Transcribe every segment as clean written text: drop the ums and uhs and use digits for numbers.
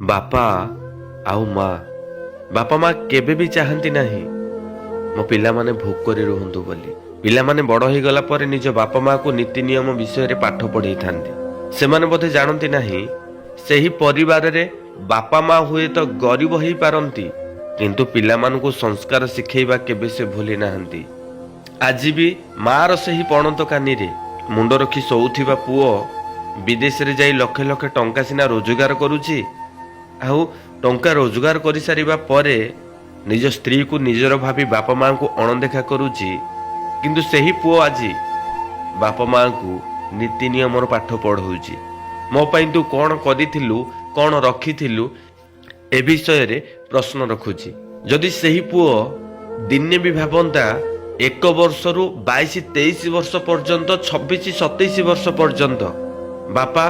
ବାପା ଆଉ ମା ବାପା ମା କେବେ ବି ଚାହାନ୍ତି ନାହିଁ ମୋ ପିଲାମାନେ ଭୋକରେ ରୁହନ୍ତୁ ବୋଲି। ପିଲାମାନେ ବଡ଼ ହେଇଗଲା ପରେ ନିଜ ବାପା ମାକୁ ନୀତି ନିୟମ ବିଷୟରେ ପାଠ ପଢ଼େଇଥାନ୍ତି। ସେମାନେ ବୋଧେ ଜାଣନ୍ତି ନାହିଁ ସେହି ପରିବାରରେ ବାପା ମା ହୁଏତ ଗରିବ ହେଇପାରନ୍ତି, କିନ୍ତୁ ପିଲାମାନଙ୍କୁ ସଂସ୍କାର ଶିଖେଇବା କେବେ ସେ ଭୁଲି ନାହାନ୍ତି। ଆଜି ବି ମାର ସେହି ପଣତ କାନିରେ ମୁଣ୍ଡ ରଖି ଶୋଉଥିବା ପୁଅ ବିଦେଶରେ ଯାଇ ଲକ୍ଷେ ଲକ୍ଷେ ଟଙ୍କା ସିନା ରୋଜଗାର କରୁଛି, ଆଉ ଟଙ୍କା ରୋଜଗାର କରିସାରିବା ପରେ ନିଜ ସ୍ତ୍ରୀକୁ ନିଜର ଭାବି ବାପା ମାଙ୍କୁ ଅଣଦେଖା କରୁଛି। କିନ୍ତୁ ସେହି ପୁଅ ଆଜି ବାପା ମାଙ୍କୁ ନୀତି ନିୟମର ପାଠ ପଢ଼ଉଛି। ମୋ ପାଇଁ ତୁ କ'ଣ କରିଥିଲୁ, କ'ଣ ରଖିଥିଲୁ, ଏ ବିଷୟରେ ପ୍ରଶ୍ନ ରଖୁଛି। ଯଦି ସେହି ପୁଅ ଦିନେ ବି ଭାବନ୍ତା 1 ବର୍ଷରୁ 22-23 ବର୍ଷ ପର୍ଯ୍ୟନ୍ତ, 26-27 ବର୍ଷ ପର୍ଯ୍ୟନ୍ତ ବାପା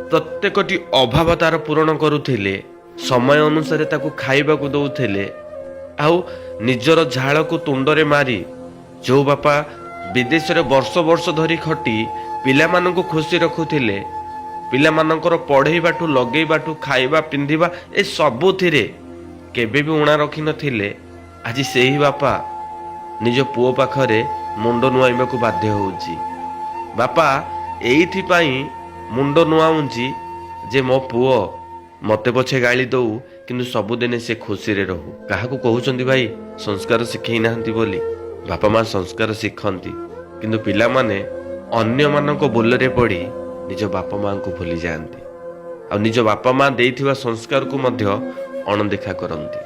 ପ୍ରତ୍ୟେକଟି ଅଭାବ ତାର ପୂରଣ କରୁଥିଲେ, ସମୟ ଅନୁସାରେ ତାକୁ ଖାଇବାକୁ ଦଉଥିଲେ, ଆଉ ନିଜର ଝାଳକୁ ତୁଣ୍ଡରେ ମାରି ଯେଉଁ ବାପା ବିଦେଶରେ ବର୍ଷ ବର୍ଷ ଧରି ଖଟି ପିଲାମାନଙ୍କୁ ଖୁସି ରଖୁଥିଲେ, ପିଲାମାନଙ୍କର ପଢ଼େଇବାଠୁ ଲଗେଇବାଠୁ ଖାଇବା ପିନ୍ଧିବା ଏ ସବୁଥିରେ କେବେ ବି ଉଣା ରଖିନଥିଲେ, ଆଜି ସେହି ବାପା ନିଜ ପୁଅ ପାଖରେ ମୁଣ୍ଡ ନୁଆଇବାକୁ ବାଧ୍ୟ ହେଉଛି। ବାପା ଏଇଥିପାଇଁ ମୁଣ୍ଡ ନୁଆଉଛି ଯେ ମୋ ପୁଅ ମୋତେ ପଛେ ଗାଳି ଦଉ, କିନ୍ତୁ ସବୁଦିନେ ସେ ଖୁସିରେ ରହୁ। କାହାକୁ କହୁଛନ୍ତି ଭାଇ ସଂସ୍କାର ଶିଖେଇ ନାହାନ୍ତି ବୋଲି? ବାପା ମା ସଂସ୍କାର ଶିଖନ୍ତି, କିନ୍ତୁ ପିଲାମାନେ ଅନ୍ୟମାନଙ୍କ ବୋଲରେ ପଡ଼ି ନିଜ ବାପା ମାଙ୍କୁ ଭୁଲି ଯାଆନ୍ତି, ଆଉ ନିଜ ବାପା ମା ଦେଇଥିବା ସଂସ୍କାରକୁ ମଧ୍ୟ ଅଣଦେଖା କରନ୍ତି।